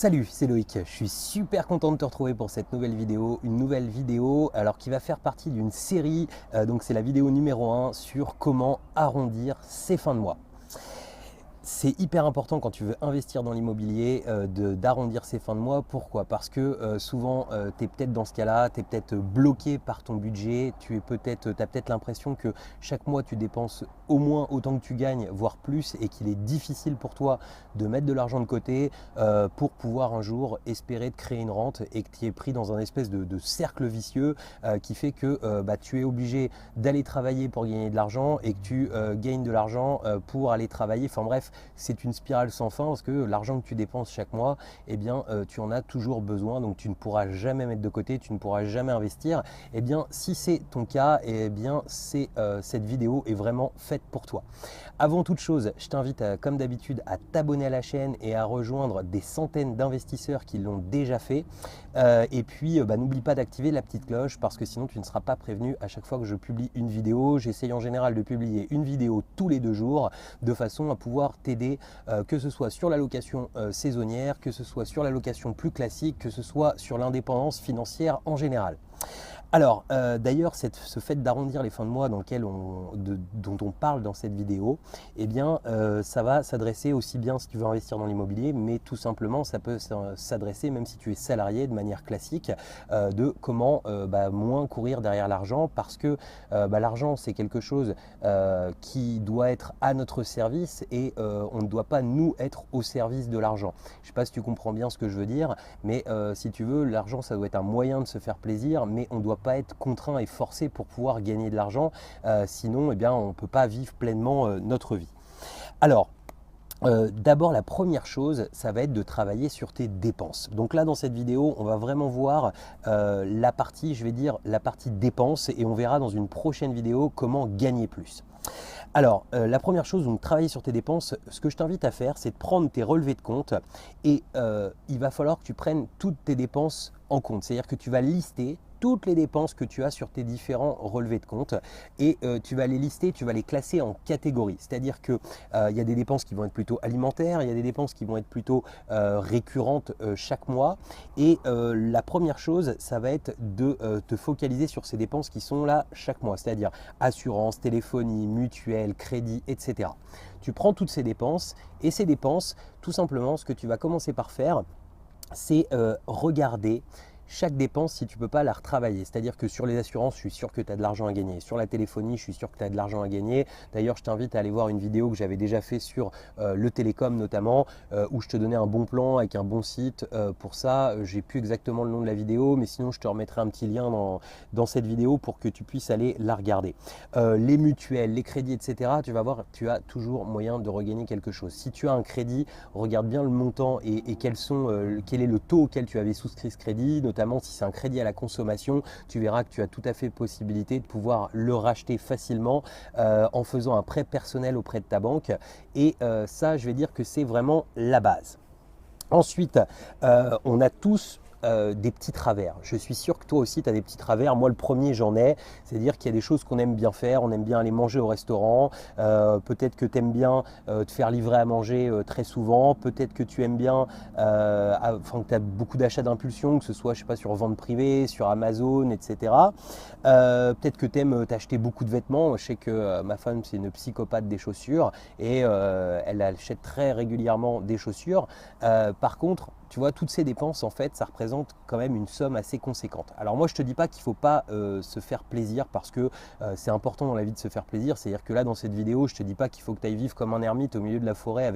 Salut, c'est Loïc, je suis super content de te retrouver pour cette nouvelle vidéo, alors qui va faire partie d'une série, donc c'est la vidéo numéro 1 sur comment arrondir ses fins de mois. C'est hyper important quand tu veux investir dans l'immobilier d'arrondir ses fins de mois. Pourquoi? Parce que souvent tu es peut-être dans ce cas-là, tu es peut-être bloqué par ton budget, tu as peut-être l'impression que chaque mois tu dépenses au moins autant que tu gagnes, voire plus, et qu'il est difficile pour toi de mettre de l'argent de côté pour pouvoir un jour espérer de créer une rente, et que tu es pris dans un espèce de cercle vicieux qui fait que tu es obligé d'aller travailler pour gagner de l'argent et que tu gagnes de l'argent pour aller travailler. Enfin bref, c'est une spirale sans fin parce que l'argent que tu dépenses chaque mois, eh bien, tu en as toujours besoin, donc tu ne pourras jamais mettre de côté, tu ne pourras jamais investir. Eh bien, si c'est ton cas, eh bien, cette vidéo est vraiment faite pour toi. Avant toute chose, je t'invite comme d'habitude à t'abonner à la chaîne et à rejoindre des centaines d'investisseurs qui l'ont déjà fait. Et puis, n'oublie pas d'activer la petite cloche parce que sinon, tu ne seras pas prévenu à chaque fois que je publie une vidéo. J'essaye en général de publier une vidéo tous les 2 jours de façon à pouvoir t'aider, que ce soit sur la location saisonnière, que ce soit sur la location plus classique, que ce soit sur l'indépendance financière en général. Alors, d'ailleurs, ce fait d'arrondir les fins de mois dont on parle dans cette vidéo, eh bien, ça va s'adresser aussi bien si tu veux investir dans l'immobilier, mais tout simplement, ça peut s'adresser même si tu es salarié de manière classique, de comment moins courir derrière l'argent, parce que l'argent, c'est quelque chose qui doit être à notre service et on ne doit pas nous être au service de l'argent. Je ne sais pas si tu comprends bien ce que je veux dire, mais si tu veux, l'argent, ça doit être un moyen de se faire plaisir, mais on ne doit pas être contraint et forcé pour pouvoir gagner de l'argent, sinon on ne peut pas vivre pleinement notre vie. Alors, d'abord, la première chose, ça va être de travailler sur tes dépenses. Donc là, dans cette vidéo, on va vraiment voir la partie dépenses, et on verra dans une prochaine vidéo comment gagner plus. Alors, la première chose, donc travailler sur tes dépenses, ce que je t'invite à faire, c'est de prendre tes relevés de compte et il va falloir que tu prennes toutes tes dépenses en compte. C'est-à-dire que tu vas lister toutes les dépenses que tu as sur tes différents relevés de compte et tu vas les lister, tu vas les classer en catégories. C'est-à-dire qu'il y a des dépenses qui vont être plutôt alimentaires, il y a des dépenses qui vont être plutôt récurrentes chaque mois. Et la première chose, ça va être de te focaliser sur ces dépenses qui sont là chaque mois, c'est-à-dire assurance, téléphonie, mutuelle, crédit, etc. Tu prends toutes ces dépenses et ces dépenses, tout simplement, ce que tu vas commencer par faire, c'est regarder chaque dépense si tu ne peux pas la retravailler. C'est-à-dire que sur les assurances, je suis sûr que tu as de l'argent à gagner. Sur la téléphonie, je suis sûr que tu as de l'argent à gagner. D'ailleurs, je t'invite à aller voir une vidéo que j'avais déjà fait sur le télécom notamment, où je te donnais un bon plan avec un bon site pour ça. J'ai plus exactement le nom de la vidéo, mais sinon je te remettrai un petit lien dans cette vidéo pour que tu puisses aller la regarder. Les mutuelles, les crédits, etc. Tu vas voir, tu as toujours moyen de regagner quelque chose. Si tu as un crédit, regarde bien le montant et quel est le taux auquel tu avais souscrit ce crédit, notamment si c'est un crédit à la consommation, tu verras que tu as tout à fait possibilité de pouvoir le racheter facilement en faisant un prêt personnel auprès de ta banque. Et ça, je vais dire que c'est vraiment la base. Ensuite, on a tous des petits travers. Je suis sûr que toi aussi tu as des petits travers. Moi le premier j'en ai, c'est-à-dire qu'il y a des choses qu'on aime bien faire, on aime bien aller manger au restaurant, peut-être que tu aimes bien te faire livrer à manger très souvent, peut-être que tu aimes bien, que tu as beaucoup d'achats d'impulsion, que ce soit je sais pas sur vente privée, sur Amazon, etc. Peut-être que tu aimes t'acheter beaucoup de vêtements. Je sais que ma femme c'est une psychopathe des chaussures et elle achète très régulièrement des chaussures. Par contre, tu vois, toutes ces dépenses, en fait, ça représente quand même une somme assez conséquente. Alors moi, je ne te dis pas qu'il ne faut pas se faire plaisir parce que c'est important dans la vie de se faire plaisir. C'est-à-dire que là, dans cette vidéo, je ne te dis pas qu'il faut que tu ailles vivre comme un ermite au milieu de la forêt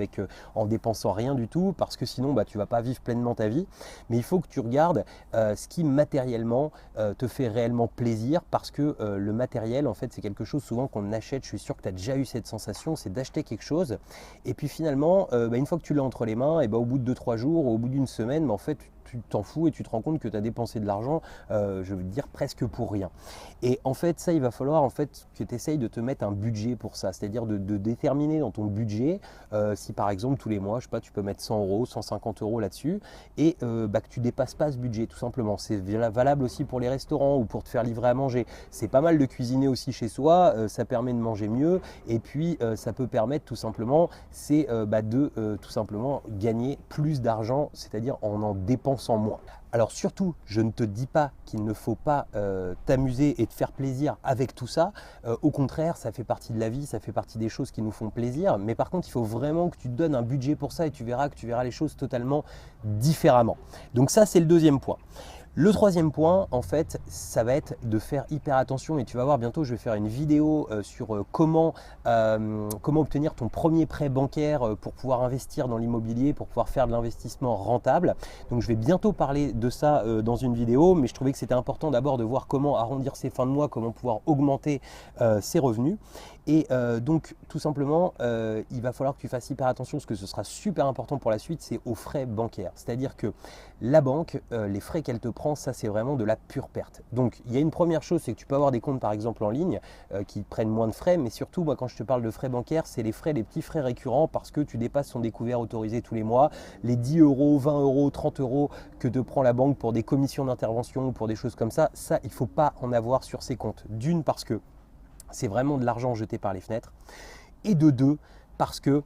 en dépensant rien du tout parce que sinon, tu ne vas pas vivre pleinement ta vie. Mais il faut que tu regardes ce qui matériellement te fait réellement plaisir parce que le matériel, en fait, c'est quelque chose souvent qu'on achète. Je suis sûr que tu as déjà eu cette sensation, c'est d'acheter quelque chose. Et puis finalement, une fois que tu l'as entre les mains, et au bout de 2-3 jours, au bout d'une semaine, en fait, tu t'en fous et tu te rends compte que tu as dépensé de l'argent, je veux dire presque pour rien. Et en fait, ça, il va falloir en fait que tu essayes de te mettre un budget pour ça, c'est-à-dire de déterminer dans ton budget, si par exemple tous les mois, je sais pas, tu peux mettre 100 euros, 150 euros là-dessus, et que tu dépasses pas ce budget tout simplement. C'est valable aussi pour les restaurants ou pour te faire livrer à manger. C'est pas mal de cuisiner aussi chez soi, ça permet de manger mieux, et puis ça peut permettre tout simplement, c'est de tout simplement gagner plus d'argent, c'est-à-dire en dépensant moins. Alors surtout, je ne te dis pas qu'il ne faut pas t'amuser et te faire plaisir avec tout ça. Au contraire, ça fait partie de la vie, ça fait partie des choses qui nous font plaisir. Mais par contre, il faut vraiment que tu te donnes un budget pour ça et tu verras les choses totalement différemment. Donc ça, c'est le deuxième point. Le troisième point, en fait, ça va être de faire hyper attention et tu vas voir bientôt, je vais faire une vidéo sur comment obtenir ton premier prêt bancaire pour pouvoir investir dans l'immobilier, pour pouvoir faire de l'investissement rentable. Donc, je vais bientôt parler de ça dans une vidéo, mais je trouvais que c'était important d'abord de voir comment arrondir ses fins de mois, comment pouvoir augmenter ses revenus. Et donc, tout simplement, il va falloir que tu fasses hyper attention, parce que ce sera super important pour la suite, c'est aux frais bancaires. C'est-à-dire que la banque, les frais qu'elle te prend, ça c'est vraiment de la pure perte. Donc il y a une première chose, c'est que tu peux avoir des comptes par exemple en ligne qui prennent moins de frais, mais surtout moi quand je te parle de frais bancaires, c'est les petits frais récurrents parce que tu dépasses ton découvert autorisé tous les mois, les 10 euros, 20 euros, 30 euros que te prend la banque pour des commissions d'intervention ou pour des choses comme ça, il ne faut pas en avoir sur ces comptes. D'une, parce que c'est vraiment de l'argent jeté par les fenêtres, et de deux, parce que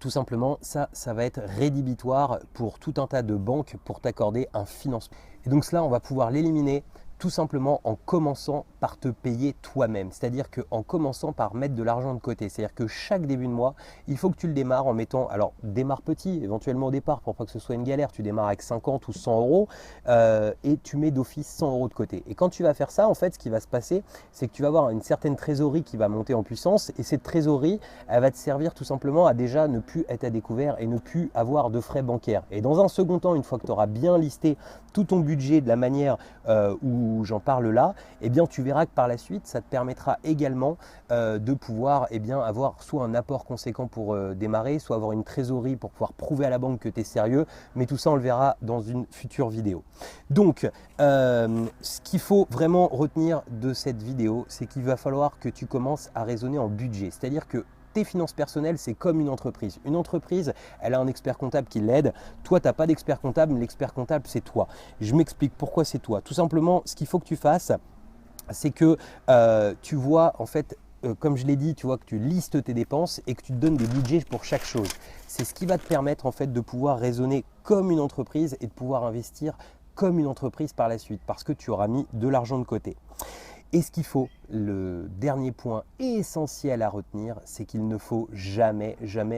tout simplement, ça va être rédhibitoire pour tout un tas de banques pour t'accorder un financement. Et donc cela, on va pouvoir l'éliminer tout simplement en commençant par te payer toi-même. C'est-à-dire qu'en commençant par mettre de l'argent de côté. C'est-à-dire que chaque début de mois, il faut que tu le démarres en mettant, alors démarre petit, éventuellement au départ pour pas que ce soit une galère, tu démarres avec 50 ou 100 euros et tu mets d'office 100 euros de côté. Et quand tu vas faire ça, en fait, ce qui va se passer, c'est que tu vas avoir une certaine trésorerie qui va monter en puissance et cette trésorerie, elle va te servir tout simplement à déjà ne plus être à découvert et ne plus avoir de frais bancaires. Et dans un second temps, une fois que tu auras bien listé tout ton budget de la manière où j'en parle là, eh bien tu verras que par la suite, ça te permettra également de pouvoir avoir soit un apport conséquent pour démarrer, soit avoir une trésorerie pour pouvoir prouver à la banque que tu es sérieux, mais tout ça on le verra dans une future vidéo. Donc ce qu'il faut vraiment retenir de cette vidéo, c'est qu'il va falloir que tu commences à raisonner en budget, c'est-à-dire que tes finances personnelles, c'est comme une entreprise. Une entreprise, elle a un expert comptable qui l'aide. Toi, tu n'as pas d'expert comptable, mais l'expert comptable, c'est toi. Je m'explique pourquoi c'est toi. Tout simplement, ce qu'il faut que tu fasses, c'est que tu vois, en fait, comme je l'ai dit, tu vois que tu listes tes dépenses et que tu te donnes des budgets pour chaque chose. C'est ce qui va te permettre en fait de pouvoir raisonner comme une entreprise et de pouvoir investir comme une entreprise par la suite parce que tu auras mis de l'argent de côté. Et ce qu'il faut, le dernier point essentiel à retenir, c'est qu'il ne faut jamais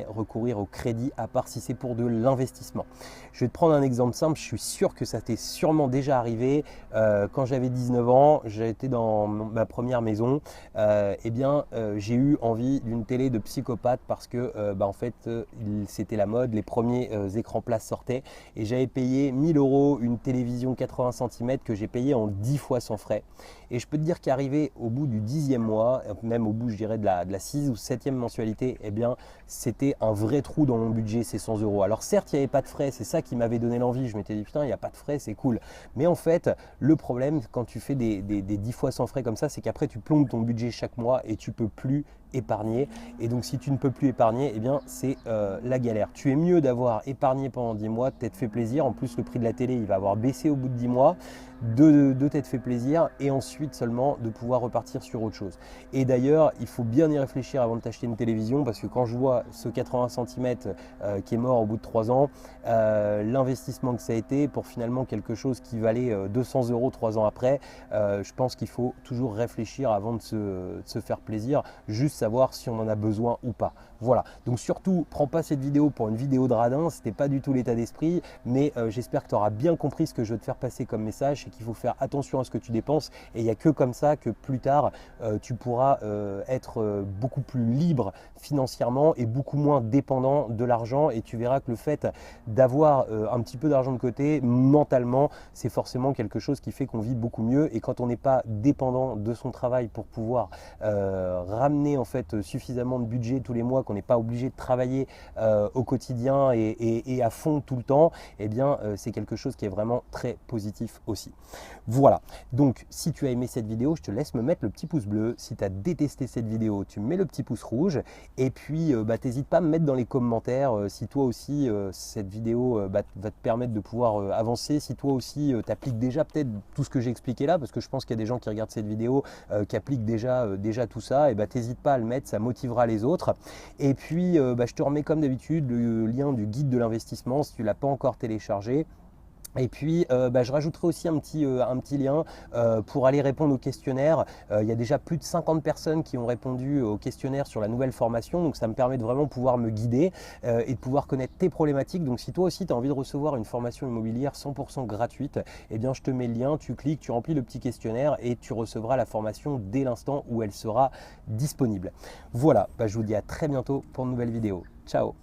recourir au crédit à part si c'est pour de l'investissement. Je vais te prendre un exemple simple, je suis sûr que ça t'est sûrement déjà arrivé. Quand j'avais 19 ans, j'étais dans ma première maison, j'ai eu envie d'une télé de psychopathe parce que en fait c'était la mode, les premiers écrans plats sortaient et j'avais payé 1000 euros une télévision 80 cm que j'ai payé en 10 fois sans frais. Et je peux te dire qu'arrivé au bout du 10e mois, même au bout je dirais de la 6e ou 7e mensualité, eh bien c'était un vrai trou dans mon budget ces 100 euros. Alors certes il n'y avait pas de frais, c'est ça qui m'avait donné l'envie, je m'étais dit putain il n'y a pas de frais, c'est cool. Mais en fait le problème quand tu fais des 10 fois sans frais comme ça, c'est qu'après tu plombes ton budget chaque mois et tu peux plus épargner. Et donc si tu ne peux plus épargner, eh bien c'est la galère. Tu es mieux d'avoir épargné pendant 10 mois, de t'être fait plaisir. En plus le prix de la télé il va avoir baissé au bout de 10 mois, de t'être fait plaisir et ensuite seulement de pouvoir repartir sur autre chose. Et d'ailleurs il faut bien y réfléchir avant de t'acheter une télévision parce que quand je vois ce 80 cm qui est mort au bout de 3 ans, l'investissement que ça a été pour finalement quelque chose qui valait 200 euros 3 ans après, je pense qu'il faut toujours réfléchir avant de se faire plaisir, juste savoir si on en a besoin ou pas. Voilà, donc surtout prends pas cette vidéo pour une vidéo de radin, c'était pas du tout l'état d'esprit, mais j'espère que tu auras bien compris ce que je veux te faire passer comme message, c'est qu'il faut faire attention à ce que tu dépenses et il n'y a que comme ça que plus tard tu pourras être beaucoup plus libre financièrement et beaucoup moins dépendant de l'argent et tu verras que le fait d'avoir un petit peu d'argent de côté mentalement c'est forcément quelque chose qui fait qu'on vit beaucoup mieux et quand on n'est pas dépendant de son travail pour pouvoir ramener en fait suffisamment de budget tous les mois qu'on n'est pas obligé de travailler au quotidien et à fond tout le temps, eh bien c'est quelque chose qui est vraiment très positif aussi. Voilà, donc si tu as aimé cette vidéo, je te laisse me mettre le petit pouce bleu. Si tu as détesté cette vidéo, tu me mets le petit pouce rouge. Et puis, t'hésites pas à me mettre dans les commentaires si toi aussi, cette vidéo va te permettre de pouvoir avancer. Si toi aussi, tu appliques déjà peut-être tout ce que j'ai expliqué là, parce que je pense qu'il y a des gens qui regardent cette vidéo qui appliquent déjà tout ça. Et t'hésites pas à le mettre, ça motivera les autres. Et puis, je te remets comme d'habitude le lien du guide de l'investissement si tu ne l'as pas encore téléchargé. Et puis, je rajouterai aussi un petit lien pour aller répondre au questionnaire. Il y a déjà plus de 50 personnes qui ont répondu au questionnaire sur la nouvelle formation. Donc, ça me permet de vraiment pouvoir me guider et de pouvoir connaître tes problématiques. Donc, si toi aussi, tu as envie de recevoir une formation immobilière 100% gratuite, eh bien, je te mets le lien, tu cliques, tu remplis le petit questionnaire et tu recevras la formation dès l'instant où elle sera disponible. Voilà, je vous dis à très bientôt pour une nouvelle vidéo. Ciao!